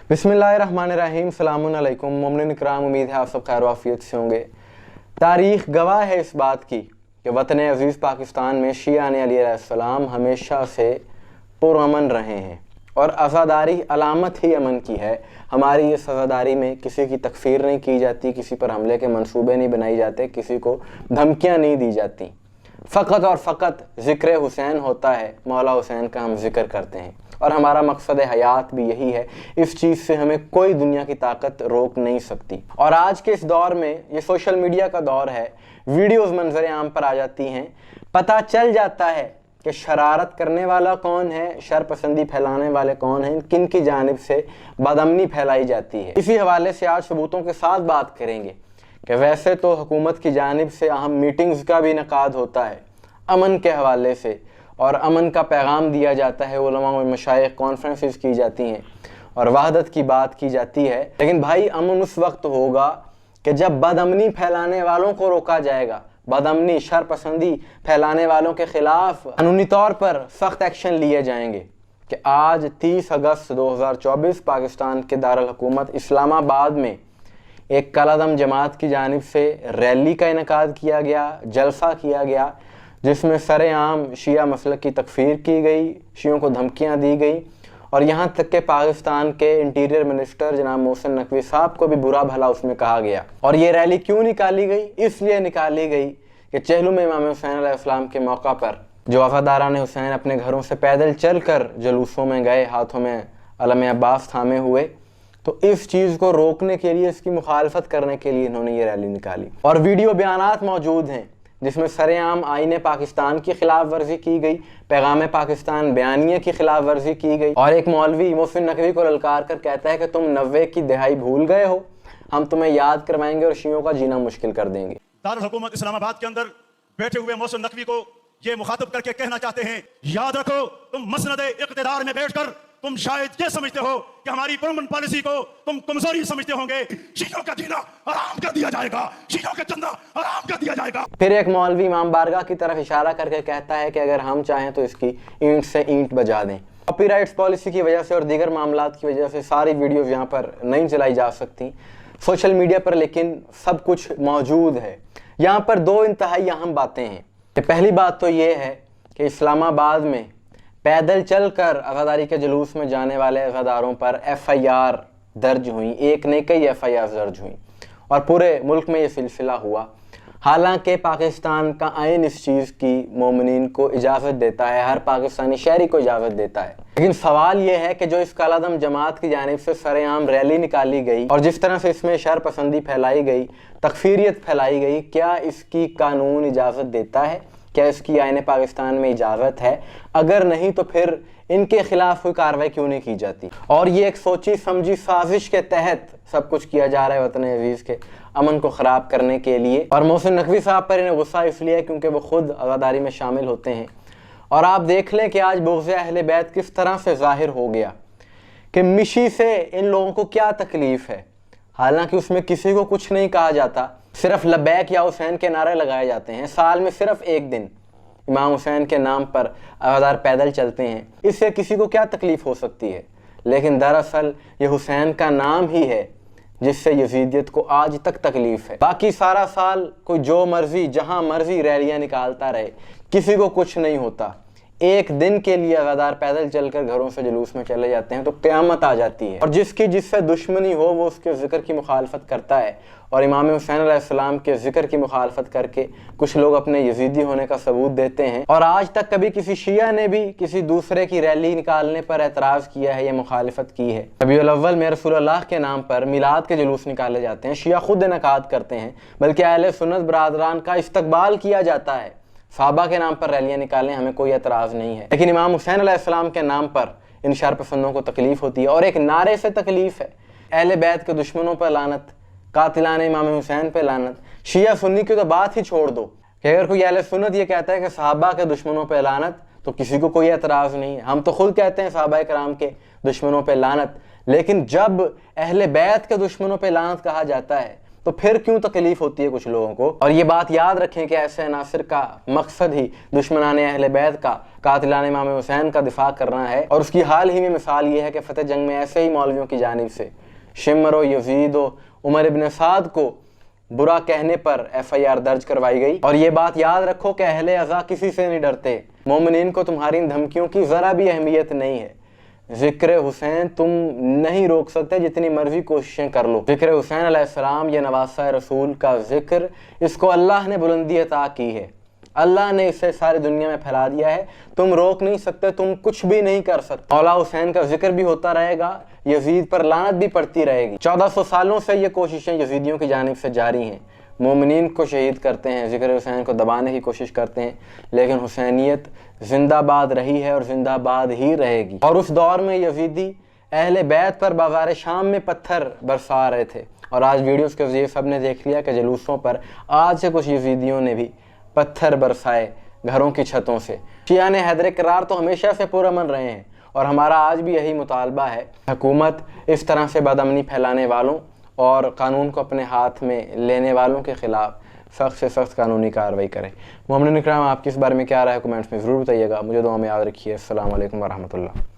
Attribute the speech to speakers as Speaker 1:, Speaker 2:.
Speaker 1: बिस्मिल्लाहिर्रहमानिर्रहीम, सलामुन अलैकुम मोमिनीन इकराम। उम्मीद है आप सब खैर वाफियत से होंगे। तारीख़ गवाह है इस बात की कि वतन अज़ीज़ पाकिस्तान में शियाने अलैहिस्सलाम हमेशा से पुरअमन रहे हैं और आज़ादारी अलामत ही अमन की है। हमारी इस आज़ादारी में किसी की तकफ़ीर नहीं की जाती, किसी पर हमले के मंसूबे नहीं बनाए जाते, किसी को धमकियाँ नहीं दी जाती। फ़कत और फ़कत ज़िक्र हुसैन होता है, मौला हुसैन का हम ज़िक्र करते हैं और हमारा मकसद हयात भी यही है। इस चीज़ से हमें कोई दुनिया की ताकत रोक नहीं सकती। और आज के इस दौर में, ये सोशल मीडिया का दौर है, वीडियोज़ मंजर आम पर आ जाती हैं, पता चल जाता है कि शरारत करने वाला कौन है, शर पसंदी फैलाने वाले कौन हैं, किन की जानिब से बदअमनी फैलाई जाती है। इसी हवाले से आज सबूतों के साथ बात करेंगे कि वैसे तो हुकूमत की जानिब से अहम मीटिंग्स का भी इनेकाद होता है अमन के हवाले से, और अमन का पैगाम दिया जाता है, उलमा व मशाइख कॉन्फ्रेंसेस की जाती हैं और वहदत की बात की जाती है। लेकिन भाई, अमन उस वक्त होगा कि जब बदअमनी फैलाने वालों को रोका जाएगा। बदअमनी, शर पसंदी फैलाने वालों के ख़िलाफ़ कानूनी तौर पर सख्त एक्शन लिए जाएंगे। कि आज 30 अगस्त 2024 पाकिस्तान के दारुल हुकूमत इस्लामाबाद में एक कलादम जमात की जानिब से रैली का इनेकाद किया गया, जलसा किया गया, जिसमें सरेआम शिया मसलक की तकफ़ीर की गई, शियों को धमकियां दी गई और यहाँ तक कि पाकिस्तान के इंटीरियर मिनिस्टर जनाब मोहसिन नकवी साहब को भी बुरा भला उसमें कहा गया। और ये रैली क्यों निकाली गई? इसलिए निकाली गई कि चहलुम में इमाम हुसैन अलैहिस्सलाम के मौका पर जो वफ़ादारान हुसैन अपने घरों से पैदल चल कर जुलूसों में गए, हाथों में अलम अब्बास थामे हुए, तो इस चीज़ को रोकने के लिए, इसकी मुखालफत करने के लिए इन्होंने ये रैली निकाली। और वीडियो बयानात मौजूद हैं जिसमें सरेआम आईने पाकिस्तान की खिलाफ वर्जी की गई, पैगाम पाकिस्तान बयानिए की खिलाफ वर्जी की गई और एक मौलवी मोहसिन नकवी को ललकार कर कहता है कि तुम 90 की दहाई भूल गए हो, हम तुम्हें याद करवाएंगे और शियों का जीना मुश्किल कर देंगे।
Speaker 2: दारुल हुकूमत इस्लामाबाद के अंदर बैठे हुए मोहसिन नकवी को ये मुखातब करके कहना चाहते हैं, याद रखो तुम मसनद इक़्तिदार में बैठकर तुम शायद ये समझते हो कि हमारी पुरअमन पॉलिसी को तुम कमजोरी समझते होंगे। शियों का जीना आराम कर दिया जाएगा, शियों का चंदा आराम कर दिया जाएगा।
Speaker 1: फिर एक मौलवी इमाम बारगाह की तरफ इशारा करके कहता है कि अगर हम चाहें तो इसकी ईंट से ईंट बजा दें। कॉपीराइट्स पॉलिसी की वजह से और दीगर मामलात की वजह से सारी वीडियोज़ यहाँ पर नहीं चलाई जा सकती सोशल मीडिया पर, लेकिन सब कुछ मौजूद है। यहाँ पर दो इंतहाई अहम बातें हैं। पहली बात तो ये है कि इस्लामाबाद में पैदल चलकर आज़ादारी के जुलूस में जाने वाले आज़ादारों पर FIR दर्ज हुई, एक नहीं कई FIR दर्ज हुई और पूरे मुल्क में ये सिलसिला हुआ। हालांकि पाकिस्तान का आइन इस चीज़ की मोमिनीन को इजाज़त देता है, हर पाकिस्तानी शहरी को इजाज़त देता है। लेकिन सवाल ये है कि जो इस कालादम जमात की जानिब से सरेआम रैली निकाली गई और जिस तरह से इसमें शर पसंदी फैलाई गई, तकफीरियत फैलाई गई, क्या इसकी कानून इजाज़त देता है? क्या इसकी आईने पाकिस्तान में इजाज़त है? अगर नहीं तो फिर इनके खिलाफ कोई कार्रवाई क्यों नहीं की जाती? और ये एक सोची समझी साजिश के तहत सब कुछ किया जा रहा है वतन अजीज़ के अमन को ख़राब करने के लिए। और मोहसिन नकवी साहब पर इन्हें गुस्सा इसलिए है क्योंकि वो खुद आज़ादारी में शामिल होते हैं। और आप देख लें कि आज बुग़्ज़ अहले बैत किस तरह से ज़ाहिर हो गया कि मिशी से इन लोगों को क्या तकलीफ़ है। हालांकि उसमें किसी को कुछ नहीं कहा जाता, सिर्फ लबैक या हुसैन के नारे लगाए जाते हैं। साल में सिर्फ एक दिन इमाम हुसैन के नाम पर आज़ादार पैदल चलते हैं, इससे किसी को क्या तकलीफ़ हो सकती है? लेकिन दरअसल ये हुसैन का नाम ही है जिससे यजीदियत को आज तक तकलीफ़ है। बाकी सारा साल कोई जो मर्जी जहाँ मर्जी रैलियाँ निकालता रहे, किसी को कुछ नहीं होता। एक दिन के लिए आज़ादार पैदल चलकर घरों से जुलूस में चले जाते हैं तो क़यामत आ जाती है। और जिसकी जिससे दुश्मनी हो वो उसके ज़िक्र की मुखालफत करता है और इमाम हुसैन अलैहिस्सलाम के ज़िक्र की मुखालफत करके कुछ लोग अपने यजीदी होने का सबूत देते हैं। और आज तक कभी किसी शिया ने भी किसी दूसरे की रैली निकालने पर एतराज़ किया है या मुखालफत की है? रबीउल अव्वल में रसूलुल्लाह के नाम पर मिलाद के जुलूस निकाले जाते हैं, शिया खुद इनेकाद करते हैं, बल्कि अहले सुन्नत बरादरान का इस्तकबाल किया जाता है। सहाबा के नाम पर रैलियाँ निकालें, हमें कोई एतराज़ नहीं है। लेकिन इमाम हुसैन अलैहिस्सलाम के नाम पर इन शर पसंदों को तकलीफ़ होती है और एक नारे से तकलीफ़ है, अहले बैत के दुश्मनों पर लानत, कातिलान इमाम हुसैन पे लानत। शिया सुन्नी की तो बात ही छोड़ दो कि अगर कोई अहले सुन्नत ये कहता है कि सहाबा के दुश्मनों पे लानत तो किसी को कोई एतराज़ नहीं है। हम तो खुद कहते हैं सहाबा कराम के दुश्मनों पे लानत, लेकिन जब अहले बैत के दुश्मनों पे लानत कहा जाता है تو پھر کیوں تکلیف ہوتی ہے کچھ لوگوں کو؟ اور یہ بات یاد رکھیں کہ ایسے عناصر کا مقصد ہی دشمنان اہل بیت کا، قاتلان امام حسین کا دفاع کرنا ہے، اور اس کی حال ہی میں مثال یہ ہے کہ فتح جنگ میں ایسے ہی مولویوں کی جانب سے شمر و یزید و عمر ابن سعد کو برا کہنے پر FIR درج کروائی گئی۔ اور یہ بات یاد رکھو کہ اہل عزا کسی سے نہیں ڈرتے، مومنین کو تمہاری ان دھمکیوں کی ذرا بھی اہمیت نہیں ہے۔ ذکر حسین تم نہیں روک سکتے، جتنی مرضی کوششیں کر لو۔ ذکر حسین علیہ السلام یہ نواسہ رسول کا ذکر، اس کو اللہ نے بلندی عطا کی ہے، اللہ نے اسے ساری دنیا میں پھیلا دیا ہے، تم روک نہیں سکتے، تم کچھ بھی نہیں کر سکتے۔ مولا حسین کا ذکر بھی ہوتا رہے گا، یزید پر لعنت بھی پڑتی رہے گی۔ 1400 سالوں سے یہ کوششیں یزیدیوں کی جانب سے جاری ہیں، مومنین کو شہید کرتے ہیں، ذکر حسین کو دبانے کی کوشش کرتے ہیں، لیکن حسینیت زندہ باد رہی ہے اور زندہ باد ہی رہے گی۔ اور اس دور میں یزیدی اہل بیت پر بازار شام میں پتھر برسا رہے تھے، اور آج ویڈیوز کے ذریعے سب نے دیکھ لیا کہ جلوسوں پر آج سے کچھ یزیدیوں نے بھی پتھر برسائے گھروں کی چھتوں سے۔ شیعہ نے حیدر کرار تو ہمیشہ سے پرامن رہے ہیں، اور ہمارا آج بھی یہی مطالبہ ہے، حکومت اس طرح سے بدامنی پھیلانے والوں اور قانون کو اپنے ہاتھ میں لینے والوں کے خلاف سخت سے سخت قانونی کارروائی کرے۔ مومنین اکرام، آپ کی اس بارے میں کیا رائے ہے؟ کمنٹس میں ضرور بتائیے گا۔ مجھے دعا میں یاد رکھیے۔ السلام علیکم ورحمۃ اللہ۔